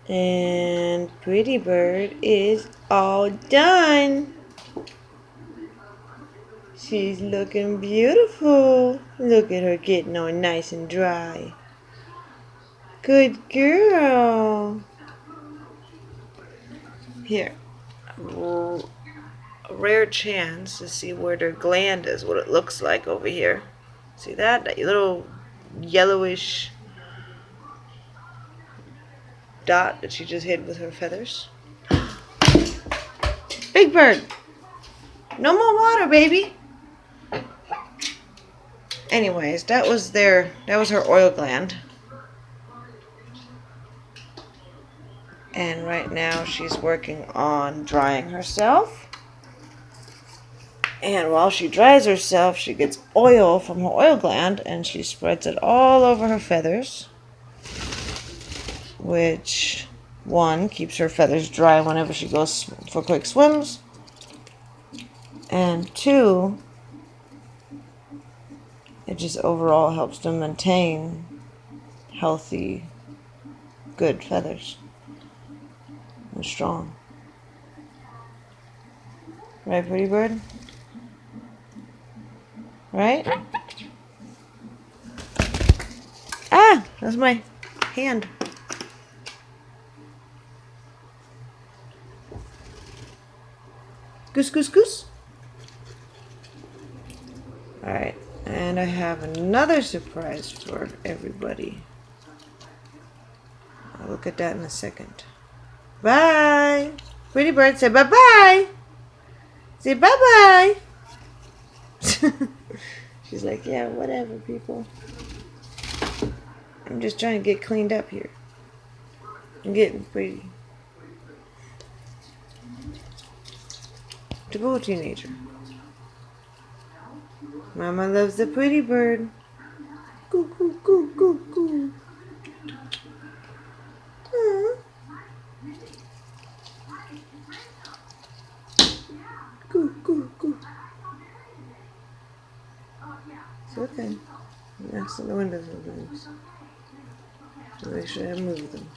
And Pretty Bird is all done. She's looking beautiful. Look at her getting all nice and dry. Good girl. Here. A rare chance to see where their gland is, what it looks like over here. See that? That little yellowish dot that she just hid with her feathers. Big Bird! No more water, baby! Anyways, that was her oil gland. And right now she's working on drying herself. And while she dries herself, she gets oil from her oil gland and she spreads it all over her feathers. Which, one, keeps her feathers dry whenever she goes for quick swims. And two, it just overall helps them maintain healthy, good feathers. And strong. Right, Pretty Bird? Right? Ah! That's my hand. Goose, goose, goose. Alright, and I have another surprise for everybody. I'll look at that in a second. Bye! Pretty Bird, say bye-bye! Say bye-bye! She's like, yeah, whatever, people. I'm just trying to get cleaned up here. I'm getting pretty. Typical teenager. Mama loves the Pretty Bird. Goo, goo, goo, goo, goo. Aww. Goo, goo, goo. It's okay. Knocks on the windows sometimes. So make sure I move them.